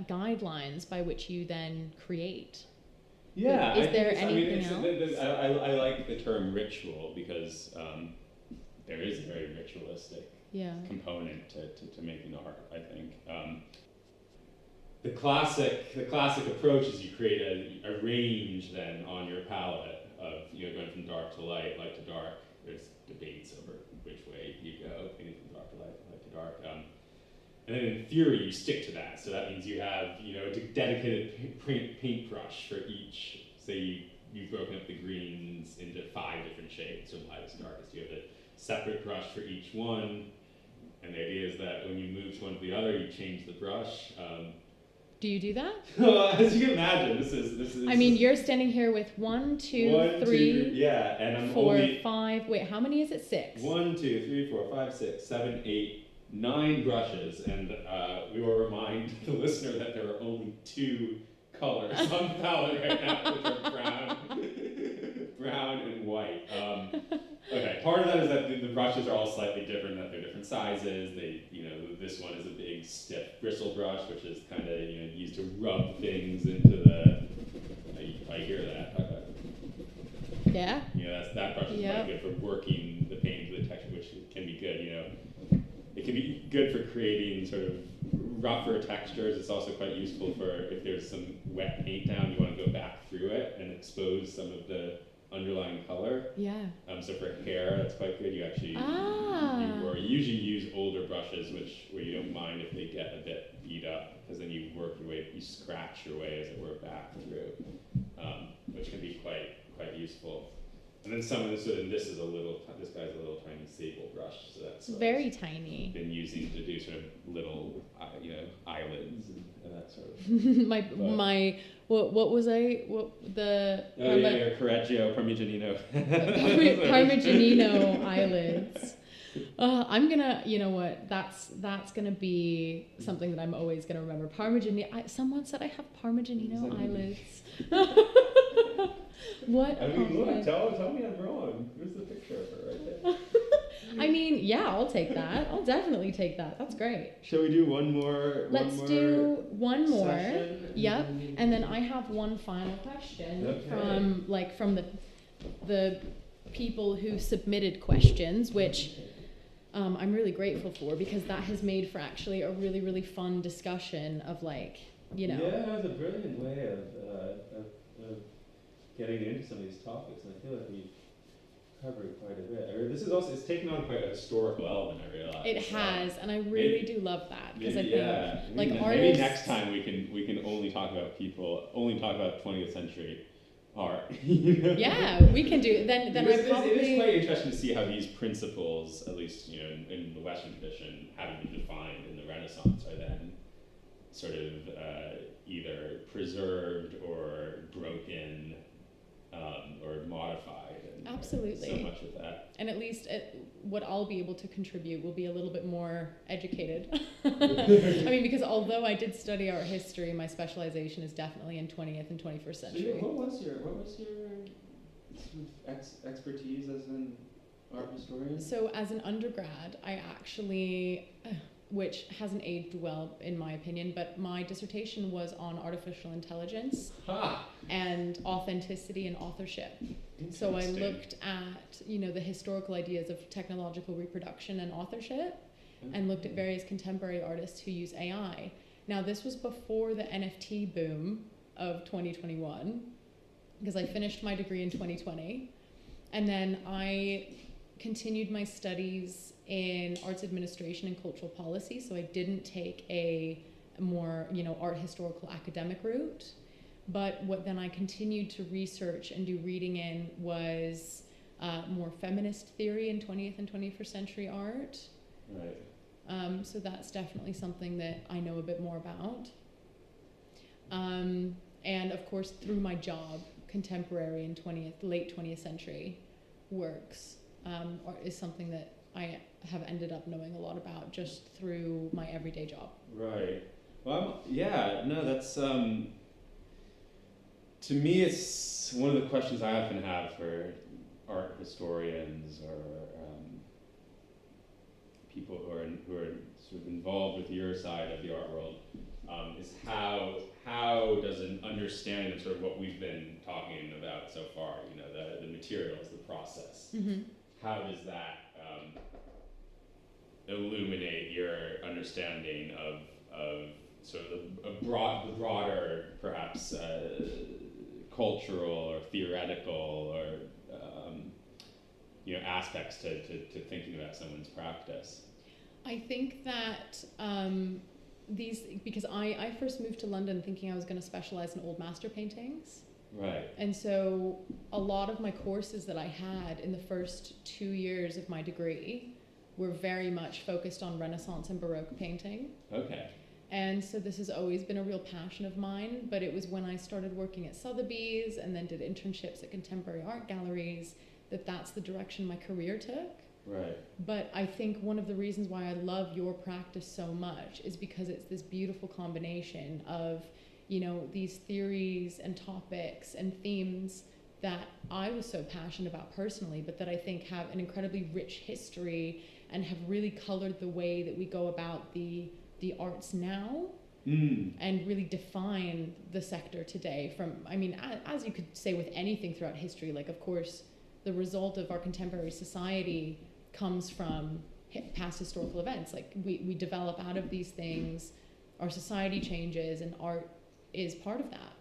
guidelines by which you then create. Yeah. Is there anything else? I like the term ritual because there is a very ritualistic component to making art, I think. The classic approach is you create a range then on your palette of going from dark to light to dark. There's debates over which way you go, painting from dark to light to dark. And then in theory you stick to that. So that means you have a dedicated paintbrush for each. Say you've broken up the greens into 5 different shades, from lightest to darkest. You have a separate brush for each one. And the idea is that when you move from one to the other, you change the brush. Do you do that? As you can imagine, this is. I mean, you're standing here with 1, 2, 3, yeah, and I'm 4, only 5. Wait, how many is it? 6. 1, 2, 3, 4, 5, 6, 7, 8, 9 brushes, and we will remind the listener that there are only 2 colors on the palette right now, which are brown and white. Okay, part of that is that the brushes are all slightly different, that they're different sizes. This one is a big stiff bristle brush, which is kind of used to rub things into the. I hear that. Yeah. That brush is quite good for working the paint into the texture, which can be good. It can be good for creating sort of rougher textures. It's also quite useful for if there's some wet paint down, you want to go back through it and expose some of the underlying color. Yeah. So for hair, that's quite good. You actually you usually use brushes, where you don't mind if they get a bit beat up, because then you work your way, you scratch your way, as it were, back through, which can be quite useful. And then some of this, and this guy's a little tiny sable brush, so that's what Very I've tiny. been using to do sort of little, eyelids and that sort of. What was the your Correggio Parmigianino. Parmigianino eyelids. I'm gonna, you know what? That's gonna be something that I'm always gonna remember. Parmigianino. Someone said I have Parmigianino eyelids. What? I mean, tell me I'm wrong. Here's the picture of her right there. I mean, yeah, I'll take that. I'll definitely take that. That's great. Shall we do one more? Let's do one more. Session? Yep. And then I have one final question from the people who submitted questions, which I'm really grateful for, because that has made for actually a really, really fun discussion of Yeah, it's a brilliant way of getting into some of these topics, and I feel like we've covered quite a bit. This is also, it's taken on quite a historical element, I realize. It has, and I really do love that, because I think maybe artists. next time we can only talk about 20th century art. Yeah, we can do then. It is quite interesting to see how these principles, at least in the Western tradition, having been defined in the Renaissance, are then sort of either preserved or broken or modified. And absolutely. So much of that. And at least what I'll be able to contribute will be a little bit more educated. I mean, because although I did study art history, my specialization is definitely in 20th and 21st century. So what was your expertise as an art historian? So as an undergrad, I actually, which hasn't aged well in my opinion, but my dissertation was on artificial intelligence and authenticity and authorship. So I looked at, the historical ideas of technological reproduction and authorship, and looked at various contemporary artists who use AI. Now, this was before the NFT boom of 2021, because I finished my degree in 2020, and then I continued my studies in arts administration and cultural policy, so I didn't take a more, art historical academic route. But what then I continued to research and do reading in was more feminist theory in 20th and 21st century art. Right. So that's definitely something that I know a bit more about. And of course, through my job, contemporary and late 20th century works is something that I have ended up knowing a lot about just through my everyday job. Right. Well, that's... To me, it's one of the questions I often have for art historians or people who are sort of involved with your side of the art world, is how does an understanding of sort of what we've been talking about so far, the materials, the process, how does that illuminate your understanding of sort of the broader, perhaps, cultural or theoretical or aspects to thinking about someone's practice? I think that because I first moved to London thinking I was going to specialize in old master paintings. Right. And so a lot of my courses that I had in the first 2 years of my degree were very much focused on Renaissance and Baroque painting. Okay. And so this has always been a real passion of mine, but it was when I started working at Sotheby's and then did internships at contemporary art galleries that's the direction my career took. Right. But I think one of the reasons why I love your practice so much is because it's this beautiful combination of, these theories and topics and themes that I was so passionate about personally, but that I think have an incredibly rich history and have really colored the way that we go about the arts now, and really define the sector today. As you could say with anything throughout history, of course, the result of our contemporary society comes from past historical events. We develop out of these things, our society changes, and art is part of that.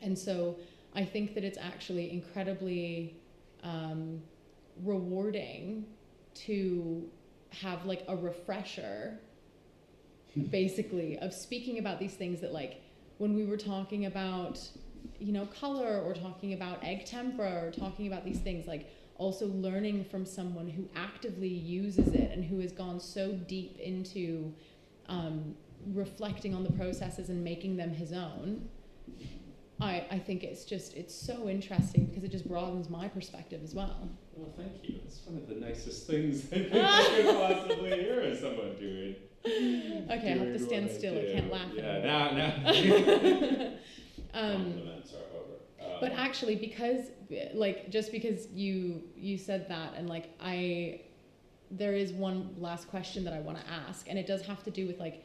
And so I think that it's actually incredibly rewarding to have like a refresher, basically, of speaking about these things that, like, when we were talking about, you know, color, or talking about egg tempera, or talking about these things, like also learning from someone who actively uses it and who has gone so deep into reflecting on the processes and making them his own. I think it's so interesting because it just broadens my perspective as well. Well, thank you. It's one of the nicest things I think I could possibly hear as someone doing. Okay, I have to stand still. I can't laugh anymore. Compliments are over. But actually, because you said that, and like there is one last question that I want to ask, and it does have to do with like,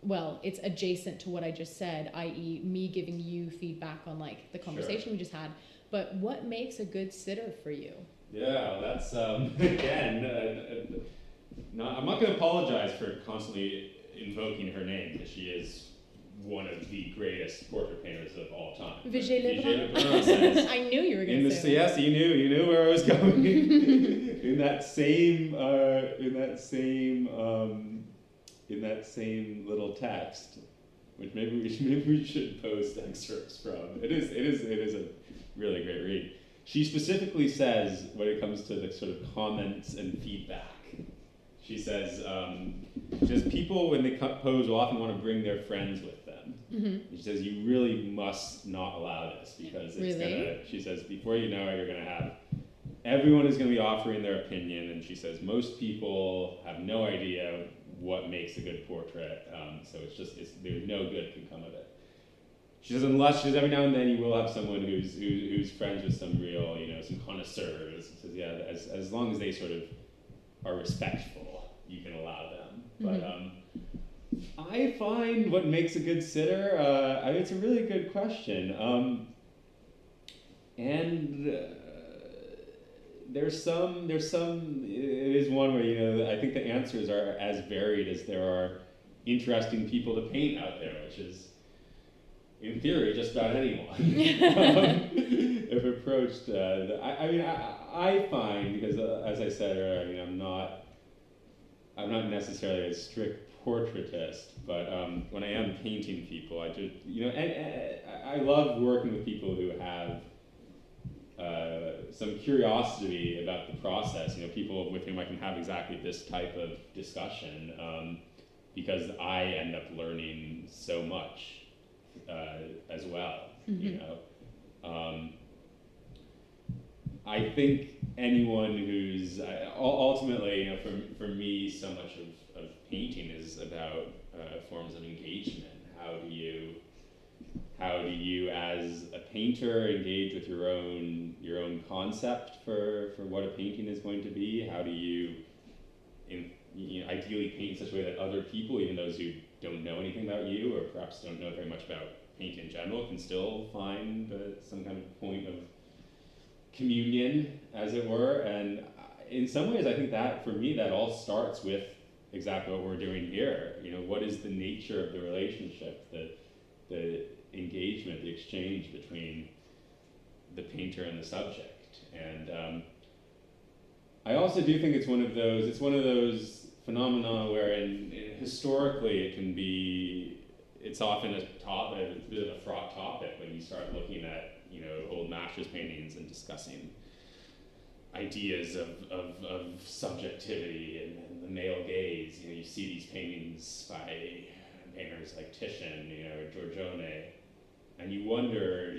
well, it's adjacent to what I just said, i.e. me giving you feedback on like the conversation we just had. But what makes a good sitter for you? Yeah, that's again. I'm not going to apologize for constantly invoking her name, because she is one of the greatest portrait painters of all time. Vigée Lebrun says, I knew you were going to say that. Yes, you knew where I was going. in that same little text, which maybe we should post excerpts from. It is a really great read. She specifically says, when it comes to the sort of comments and feedback, she says people, when they pose, will often want to bring their friends with them. Mm-hmm. She says, you really must not allow this, because she says, before you know it, you're going to have, everyone is going to be offering their opinion, and she says, most people have no idea what makes a good portrait, so there's no good can come of it. She says, every now and then you will have someone who's friends with some real, some connoisseurs. She says, as long as they sort of are respectful, you can allow them. But I find what makes a good sitter, it's a really good question. There's some, it is one where, I think the answers are as varied as there are interesting people to paint out there, which is, in theory, just about anyone. If approached, I find, because as I said earlier, I'm not necessarily a strict portraitist, but when I am painting people, I just, I love working with people who have some curiosity about the process, people with whom I can have exactly this type of discussion, because I end up learning so much as well, I think anyone who's ultimately, for me, so much of painting is about forms of engagement. How do you, as a painter, engage with your own concept for what a painting is going to be? How do you, ideally paint in such a way that other people, even those who don't know anything about you, or perhaps don't know very much about paint in general, can still find some kind of point of communion, as it were. And in some ways, I think that, for me, that all starts with exactly what we're doing here. What is the nature of the relationship, the engagement, the exchange between the painter and the subject. And I also do think it's one of those phenomena where historically it's often a bit of a fraught topic when you start looking at old masters paintings and discussing ideas of subjectivity and the male gaze. You see these paintings by painters like Titian, or Giorgione, and you wonder.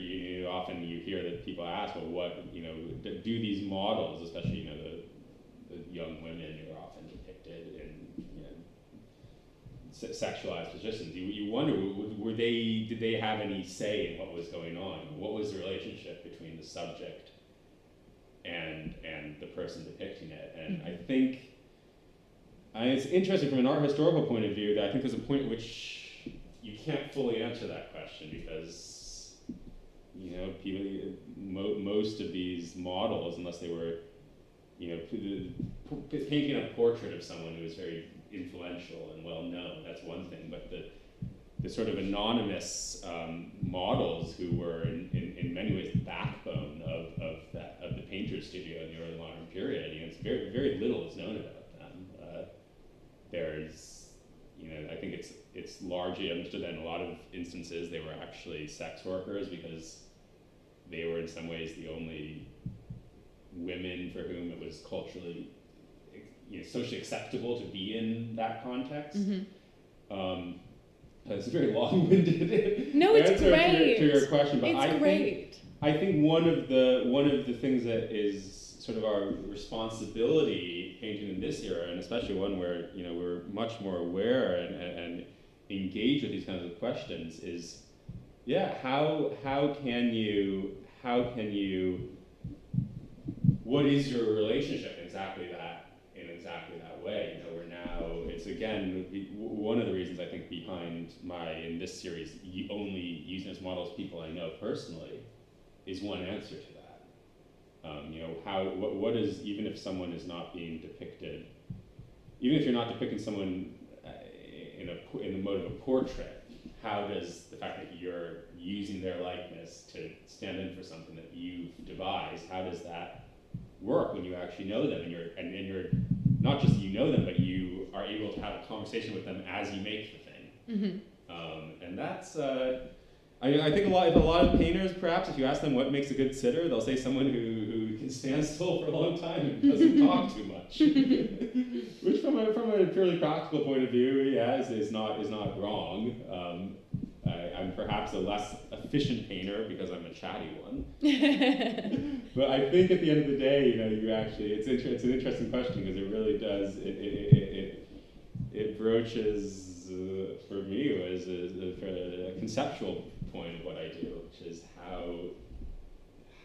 Often you hear that people ask, well, what do these models, especially the young women who are often depicted in sexualized positions, you wonder, did they have any say in what was going on? What was the relationship between the subject and the person depicting it? And I think it's interesting from an art historical point of view that I think there's a point at which you can't fully answer that question, because people, most of these models, unless they were painting a portrait of someone who was very influential and well known, that's one thing, but the sort of anonymous models who were in many ways the backbone of the painter's studio in the early modern period, it's very, very little is known about them. painters, I think it's largely understood that in a lot of instances they were actually sex workers because they were in some ways the only women for whom it was culturally, socially acceptable to be in that context. It's a very long-winded answer to your question, but I think one of the things that is sort of our responsibility painting in this era, and especially one where we're much more aware and engage with these kinds of questions, is how can you what is your relationship in exactly that way? We're now, it's again one of the reasons I think behind in this series only using as models people I know personally is one answer to that. What is, even if someone is not being depicted, even if you're not depicting someone in the mode of a portrait, how does the fact that you're using their likeness to stand in for something that you've devised, how does that work when you actually know them and you're not just them, but you are able to have a conversation with them as you make the thing. And that's I think a lot of painters, perhaps, if you ask them what makes a good sitter, they'll say someone who can stand still for a long time and doesn't talk too much. Which from a purely practical point of view, is not wrong. I'm perhaps a less efficient painter because I'm a chatty one. But I think at the end of the day, you actually, it's an interesting question because it really does, it broaches, for me, was a conceptual point of what I do, which is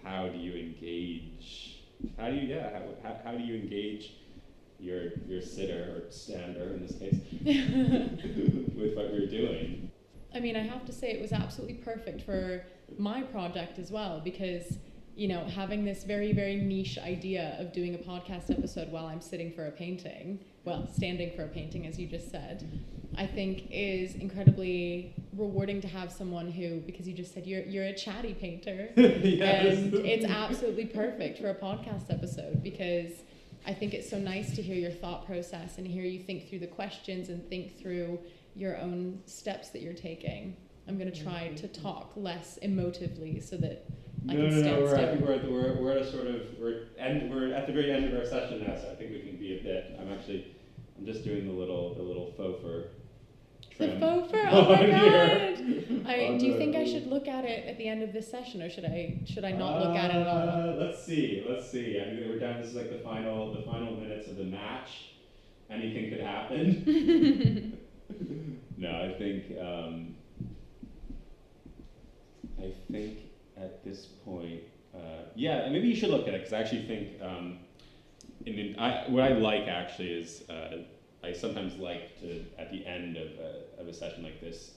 how do you engage, how do you engage your sitter or stander in this case with what you're doing. I mean, I have to say it was absolutely perfect for my project as well, because, having this very, very niche idea of doing a podcast episode while I'm sitting for a painting, standing for a painting, as you just said, I think is incredibly rewarding to have someone who, because you just said you're a chatty painter, yes. And it's absolutely perfect for a podcast episode, because I think it's so nice to hear your thought process and hear you think through the questions and think through your own steps that you're taking. I'm going to try to talk less emotively so that I can stand still. I think we're at a sort of we're at the very end of our session now, so I think we can be a bit. I'm just doing the little faux fur trim. The faux fur. Oh my god! Do you think I should look at it at the end of this session, or should I not look at it at all? Let's see. I mean, we're down. This is like the final minutes of the match. Anything could happen. No, I think at this point, maybe you should look at it, because I actually think, what I like actually is, I sometimes like to, at the end of a session like this,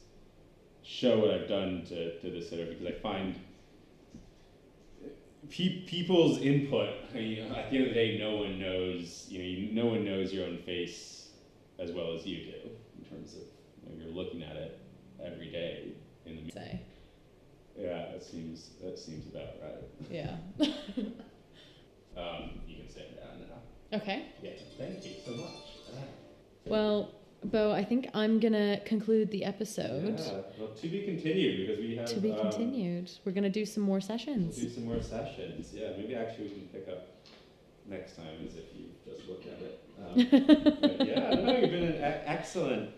show what I've done to the sitter, because I find people's input, at the end of the day, no one knows your own face as well as you do, in terms of, you're looking at it every day in the say. Yeah, that seems about right. Yeah. You can sit down now. Okay. Yeah, thank you so much. Well, Beau, I think I'm gonna conclude the episode. Yeah, well, to be continued, because we have to be continued. We're gonna do some more sessions. We'll do some more sessions. Yeah, maybe actually we can pick up next time as if you just looked at it. But yeah, no, you've been an excellent.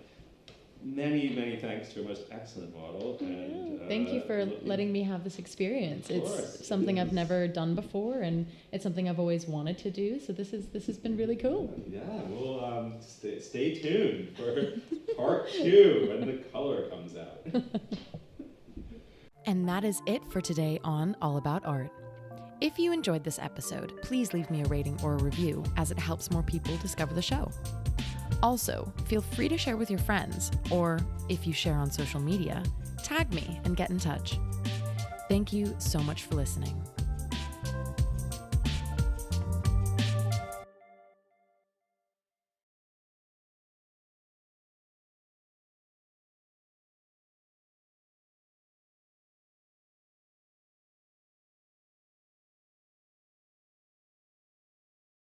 Many thanks to a most excellent model. And, thank you for letting me have this experience. It's something I've never done before, and it's something I've always wanted to do. So this has been really cool. Yeah, we'll stay tuned for part 2 when the color comes out. And that is it for today on All About Art. If you enjoyed this episode, please leave me a rating or a review, as it helps more people discover the show. Also, feel free to share with your friends, or if you share on social media, tag me and get in touch. Thank you so much for listening.